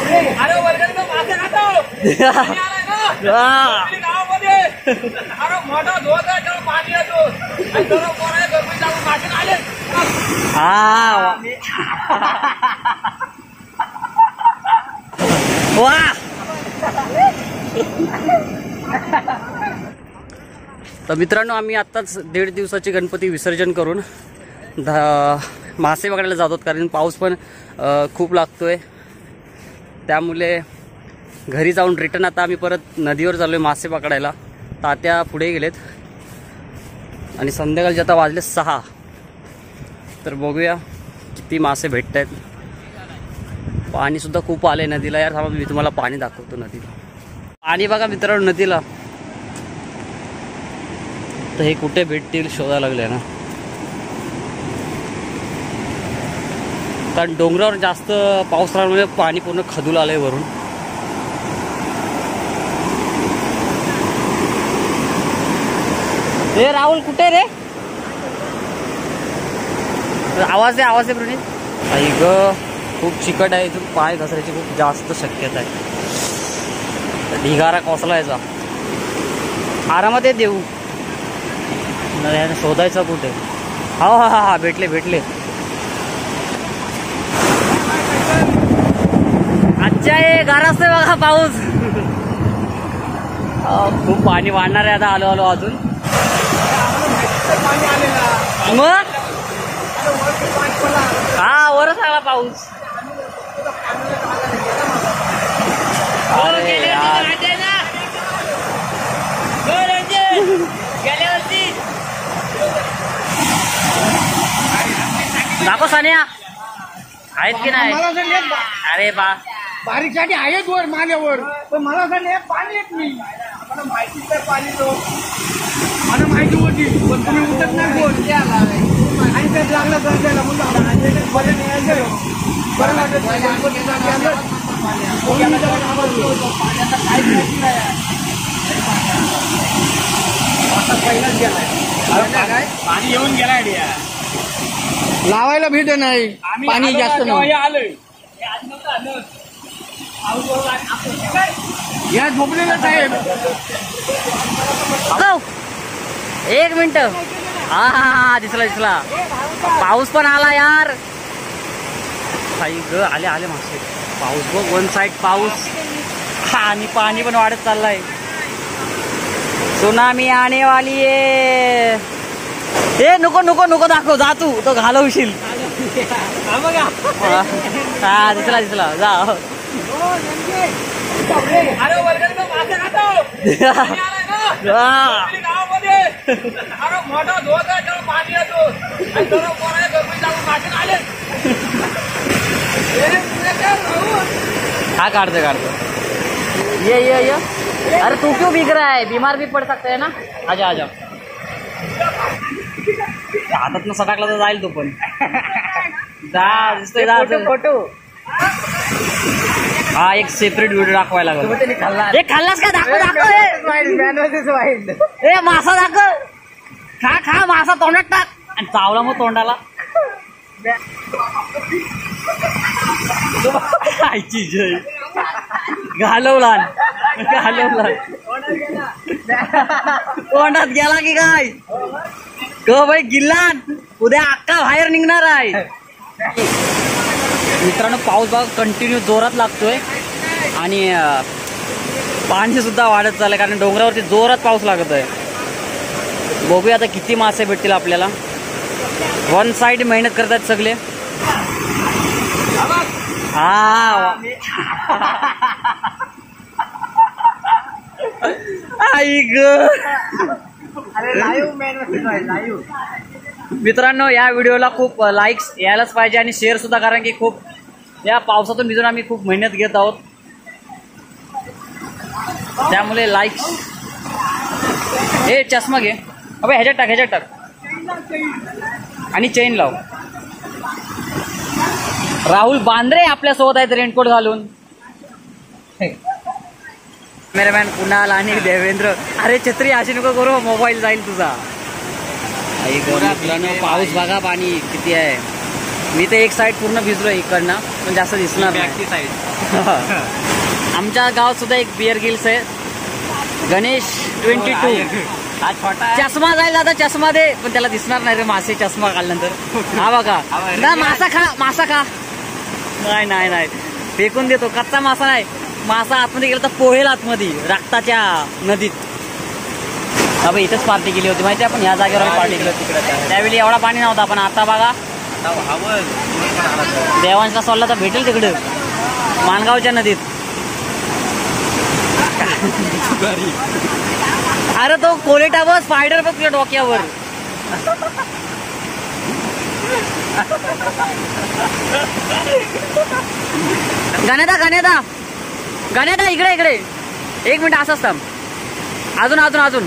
अरे वर्गात मासे खातो गावामध्ये. अरे मोठा धोत आहे त्याला पाणी येतो गरमी जाऊन मासे आले. वा तर मित्रांनो, आम्ही आत्ताच 1.5 दिवसाचे गणपती विसर्जन करून मासे पकडायला जातो, कारण पाऊस पण खूप लागतोय. त्यामुळे घरी जाऊन रिटर्न आता आम्ही परत नदीवर चाललोय मासे पकडायला. तात्या पुढे गेलेत आणि संध्याकाळचे आता वाजले 6. तर बघूया किती मासे भेटत आहेत. पाणी सुद्धा खूप आलंय नदीला यार. थांबा मी तुम्हाला पाणी दाखवतो नदीला. पाणी बघा मित्रांनो नदीला. तर हे कुठे भेटतील शोधायला लागले ना, कारण डोंगरावर जास्त पाऊस राहिल्यामुळे पाणी पूर्ण खदूल आलंय वरून. हे राहुल कुठे रे? आवाज दे प्रणित. आई ग, खूप चिकट आहे इथून. पाय घसरायची खूप जास्त शक्यता आहे. ढिगारा कोसलायचा. आरामात देऊ शोधायचा कुठे. हा भेटले. अच्छा आहे घराच बघा पाऊस. खूप पाणी वाढणार आहे आता. आलो अजून. मग हा वरच आला पाऊस. दाखव सानिया आहेत की नाही. अरे बारीकसाठी आहेत वर माल्यावर, पण मला सांग पाणी येत नाही. मला माहिती तर पाणी मला माहिती होती, पण तुम्ही उतरत नाही बोल आणि ते लागलं तर द्यायला म्हणून बरं पहिलाच गेलाय. पाणी येऊन गेलाय. लावायला भेट नाही. पाणी जास्त नाही. या झोपलेला साहेब. एक मिनिट. हा दिसला. पाऊस पण आला यार. आई ग, आले मासे. पाऊस बघ, वन साइड पाऊस आणि पाणी पण वाढत चाललाय. सुनामी आने वाली आहे. ए नको दाखव. जा तू, तो घालवशील. हा दिसला जा. अरे वर्गात मासे खातो गावामध्ये. अरे मोठा धोत आहे त्याला पाणी येतो गरमी जाऊन मासे आले. हाँ काट दे ये अरे तू क्यों भीग रहा है? बीमार भी पड़ सकता है ना. आजा हातात सटाकला तर जाईल तो पण. फोटो हा एक सेपरेट व्हिडिओ दाखवायला लागला. खाल्लास का? दाखव. ए मासा दाखव. खा मासा तोंडात टाक. आणि चावला मग तोंडाला. आईची जय. घालवला तोंडात गेला की काय भाई गिल्लान. उद्या अक्का बाहेर निघणार आहे. मित्रांनो पाऊस बघा कंटिन्यू जोरात लागतोय आणि पाणी सुद्धा वाढत चाललंय, कारण डोंगरावरती जोरात पाऊस लागत आहे. बघूया आता किती मासे भेटतील आपल्याला. वन साइड मेहनत करतात सगळे. आई ग. मित्रांनो या व्हिडिओला खूप लाईक्स यायलाच पाहिजे आणि शेअर सुद्धा, कारण की खूप या पावसातून भिजून आम्ही खूप मेहनत घेत आहोत. त्यामुळे लाईक्स. हे चष्मा घे अबे, ह्याच्यात टाक आणि चेन लाव. राहुल बांद्रे आपल्यासोबत आहेत रेनकोट घालून. कॅमेरामॅन कुणाल आणि देवेंद्र. अरे छत्री अशी नको करू, मोबाईल जाईल तुझा. पाऊस बघा पाणी किती आहे. मी तर एक साईड पूर्ण भिजलोय इकडनं, पण जास्त दिसणार नाही. बॅकची साईड. आमच्या गावात सुद्धा एक बिअर गिल्स आहे, गणेश 22. हा छोटा चष्मा जाईल दादा, चष्मा दे. पण त्याला दिसणार नाही रे मासे चष्मा काढल्यानंतर. हा बघा ना, मासा खा, मासा खा. नाही नाही नाही, फेकून देतो. कच्चा मासा नाही, मासा आतमध्ये गेला तर पोहेल आतमध्ये रक्ताच्या नदीत. अबे इथेच पार्टी केली होती माहिती, आपण ह्या जागेवर पार्टी केली होती तिकडे. त्यावेळी एवढा पाणी नव्हता, पण आता बघा देवांशला सोडला तर भेटेल तिकडे माणगावच्या नदीत. अरे तो कोलेटा बस, स्पायडर बघ तुझ्या डोक्यावर. गाण्यादा गाण्यादा गाण्यादा, इकडे इकडे 1 मिनिट असं असतं. अजून अजून अजून.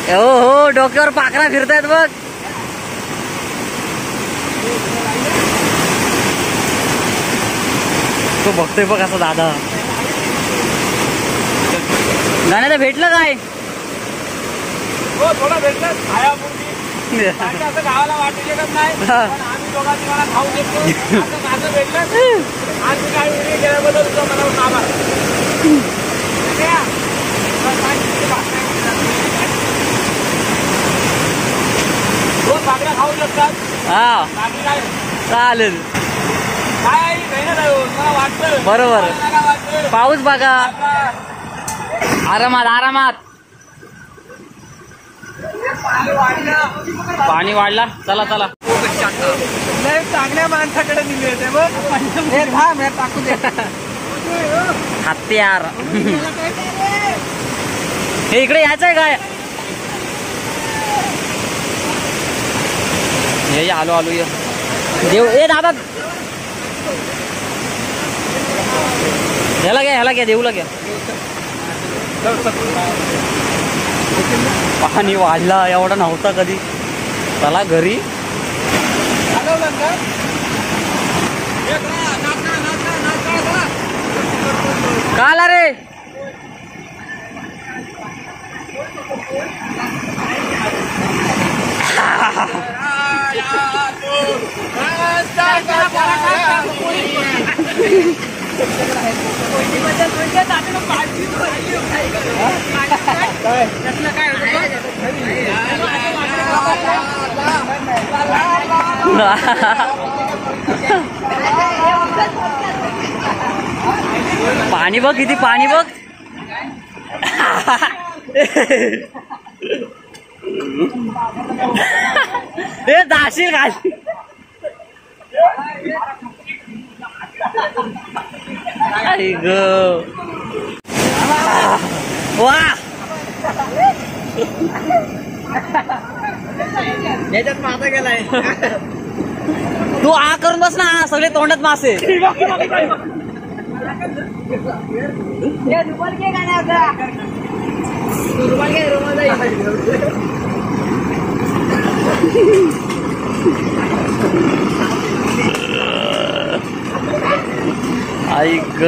हो हो, डोक्यावर पाखरा फिरतायत बघ. तो बघतोय बघ असं दादा. गाण्याला भेटलं काय? हो, थोडं भेटलं खायापुरती. असं गावाला वाटू शकत नाही, पण आम्ही दोघांनी मला खाऊ देतो. असं माझं भेटलं. आज मी काय व्हिडिओ केल्याबद्दल तुझं मनापासून आभार. रोज भाकऱ्या खाऊ शकतात. हा बाकी काय चालेल. काय मेहनत आहे, मला वाटतं. बरोबर. मला वाटतं पाऊस बघा, आरामात आरामात. पाणी वाढला. चला चला. चांगल्या माणसाकडे दिले होते बघ. टाकू दे हत्यार. हे इकडे यायचंय काय? ये आलो आलो ये देव. ए दादा, ह्याला घ्या देऊला घ्या. पाणी वाढला, एवढा नव्हता कधी. चला घरी. का आला रे? पाणी बघ किती, पाणी बघ. हे जाशील खाली. आई ग वा, याच्यात माझा गेलाय. तू आ करून बस ना, सगळे तोंडात मासे. आई ग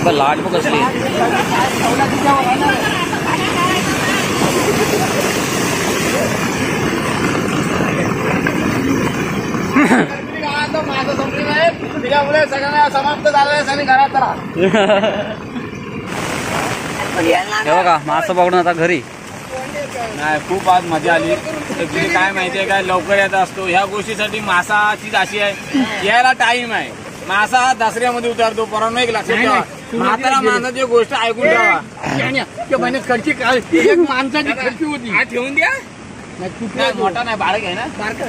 लाट बघ कसली. माझं संपली नाही, तिच्यामुळे सगळ्यांना समाप्त झालं. सगळी घरात चला. हे बघा मासं पकडून आता घरी. नाही, खूप आज मजा आली. ऍक्च्युली काय माहितीये काय, लवकर येत असतो ह्या गोष्टीसाठी. मासाची अशी आहे, यायला टाइम आहे. मासा हा दसऱ्यामध्ये उतरतो. परंतु एक लक्षात ठेवा, म्हातारा माणसाची गोष्ट ऐकून ठेवा. खर्ची एक माणसाची खर्ची होती. ठेवून द्या. मोठा नाही, बारक आहे ना. बारक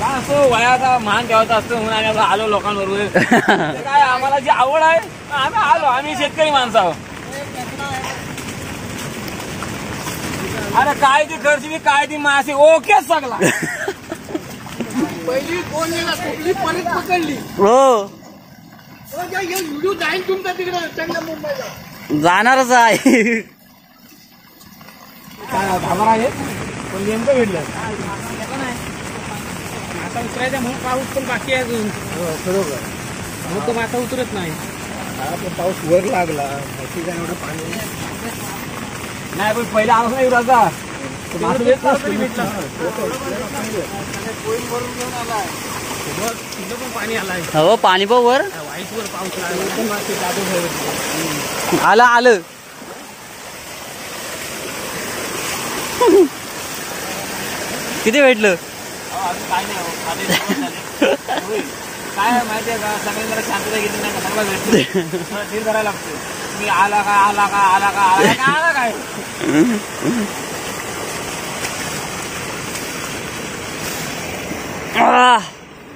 असो, वयाचा मान ठेवायचा असतो म्हणून आम्ही आलो लोकांबरोबर. काय आम्हाला जी आवड आहे आम्ही आलो. आम्ही शेतकरी माणसं आहोत. अरे काय ती खर्ची, काय ती मासे, ओके सगळा. पहिली कोण गेला, कुठली परत पकडली. हो व्हिडिओ जाईल तुमचा तिकडे चांगल्या मुंबईला. जाणारच आहे. खबर आहे पण नेमकं भेटलं आता उतरायचं म्हणून पाऊस पण बाकी आहे अजून. खरोखर मग तो मासा उतरत नाही. पाऊस वर लागला माहिती काय एवढं पाणी नाही. पण पहिला आवाज नाही राजा पाणी आलाय. हो पाणी पण वर वाईट वर पाऊस आलं आलं. किती भेटलं? काय नाही काय माहितीये का सगळी जरा शांतता घेतली नाही का सगळं भेटतो धीर करायला लागतो. मी आला का आला का आला का आला का आला काय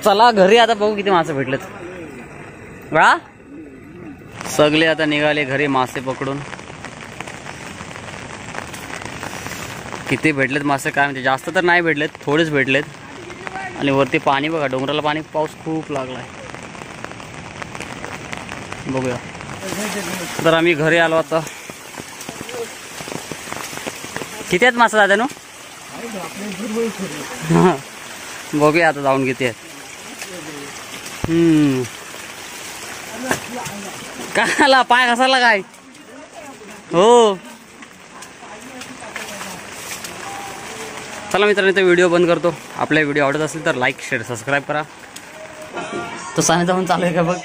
चला घरी आता बघू किती मासे भेटलेत. बळा सगळे आता निघाले घरी मासे पकडून. किती भेटलेत मासे काय म्हणजे जास्त तर नाही भेटलेत, थोडेच भेटलेत. आणि वरती पाणी बघा, डोंगराला पाणी, पाऊस खूप लागलाय. बघूया तर आम्ही घरी आलो आता. किती आहेत मासे दादा नो? बघूया आता जाऊन किती आहेत. काय आला पाय घासायला काय? हो चला मित्रांनो, इथे व्हिडिओ बंद करतो. आपला व्हिडिओ आवडत असेल तर लाईक शेअर सबस्क्राईब करा. तो साने जाऊन चालू आहे का बघ.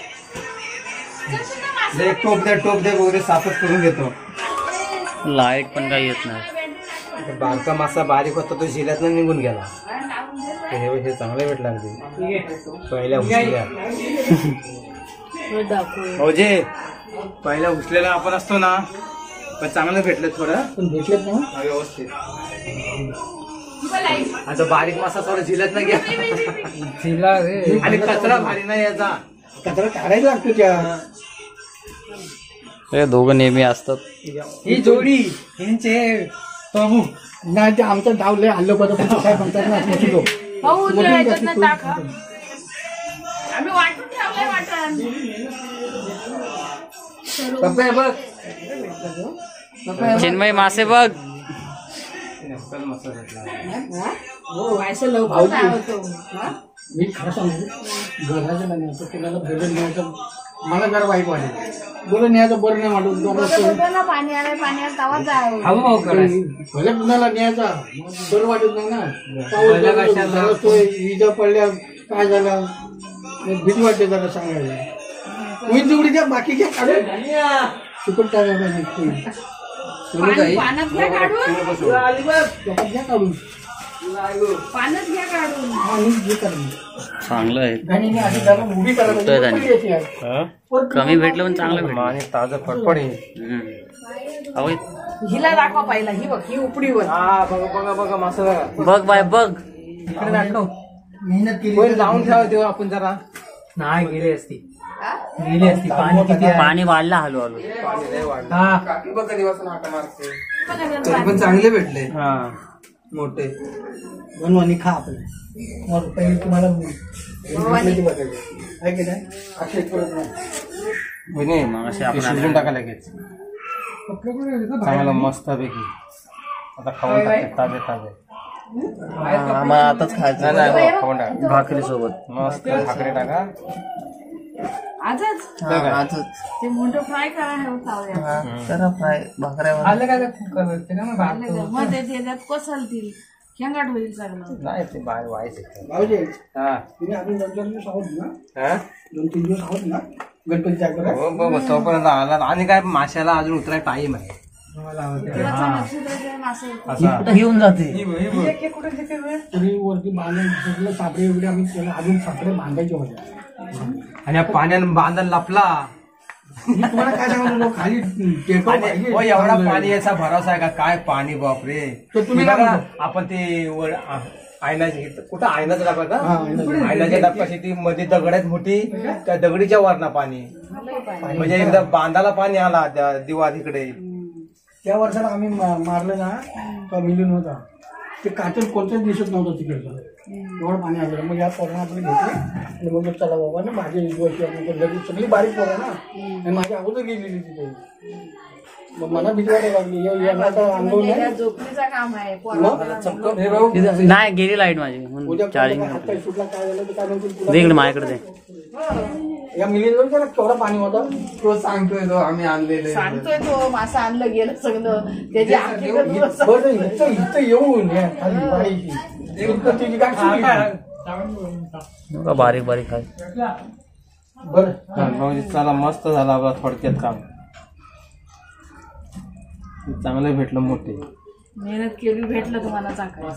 टोप दे वगैरे साफच करून घेतो. लाईट पण काही येत नाही. बारका मासा बारीक होता तो झिल्यात निघून गेला. हे चांगले भेटला अगदी पहिल्या उचल्या. हो जे पहिल्या उचलेला आपण असतो ना, पण चांगलं भेटलं थोडं. पण भेटलेत ना व्यवस्थित. आता बारीक मासा थोडा झिलत नाही झिला रे. आणि कचरा भारी नाही याचा, कचरा काढायला लागतो त्या. हे दोघं नेहमी असतात. ही जोडी यांचे प्रभू नाही ते आमचं धावले हल्लो करतो. काय म्हणतात ना बघ चिन्मय मासे बघ. मी खरं सांगू घराचं नाही कुणाला बोलून न्यायचं मला जरा वाईट वाटेल. बोलून न्यायचं बरं नाही वाटत. भले कुणाला न्यायचा बरं वाटत नाही ना. विजा पडल्या काय झालं भीती वाटते जरा सांगायला. तुम्ही तेवढी द्या बाकी घ्या काढून सुकट टाकायला काढून चांगलं आहे. कमी भेटलं पण चांगलं भेटलं. आणि ताजं फडफड हिला दाखवा पाहिला. ही बघ ही उपडीवर. हा बघा बघा मासा बघ बाय बघ. इकडे दाखव. मेहनत केली लावून ठेवा तेव्हा आपण जरा. नाही गेली असती पाणी किती पाणी वाढलं हळूहळू. तरी पण चांगले भेटले. हा मोठे बनवून खा आपलं. पहिले तुम्हाला शिजवून टाका लगेच. चांगलं मस्त पैकी आता खाऊन टाकते ताजे ताजे. आताच खायचं नाही खाऊन टाका भाकरी सोबत. मस्त भाकरी टाका. आजच ते मोठं फ्राय करा. फ्राय भाकऱ्यावर आलं काय मग त्याच्यात कोसलतील शेंगाट होईल सगळं. नाही ते बाहेर दोन-तीन दिवस आहोत ना गणपती तोपर्यंत आला. आणि काय माशाला अजून उतराय टाईम आहे. घेऊन जाते वरती बांधून सापडे वगैरे आम्ही त्याला अजून सापडे बांधायचे होते. आणि पाण्यानं बांधण लपला. तुम्हाला काय सांगू खाली एवढा पाणी याचा भरोसा आहे का काय पाणी बापरे. तुम्ही आपण ते वर आयनाची कुठं आयनाचा डबा का आयनाच्या डब्याची ती मध्ये दगड आहेत मोठी त्या दगडीच्या वरना पाणी म्हणजे एकदा बांधाला पाणी आला त्या दिवा तिकडे. त्या वर्षाला आम्ही मारलं ना तो मिळून होता ते काचन कोणत्याच दिसत नव्हतं तिकडचं एवढं पाणी आलं. मग या पोरानं आपलं घेतलं आणि मग चला बाबा ना माझ्या लगेच सगळी बारीक पोरं ना आणि माझ्या अगोदर गेलेली तिथे. मग मला भीती वाटायला लागली अनुभव नाही गेली लाईट माझी. चार्जिंग सुटला काय झालं तर काय म्हणतील माझ्याकडे या मिलिंदवर त्याला केवढा पाणी होता तो सांगतोय तो आम्ही आणलेले सांगतोय तो मासा आणलं गेलं सगळं त्याची आखी इथं येऊन या खाली पाहिजे तुझी काय चुकी? बघा बारीक बारीक आहे. बरं भाऊजी चला मस्त झाला बा थोडक्यात काम चांगलं भेटलं मोठे मेहनत केली भेटलं तुम्हाला चांगलं.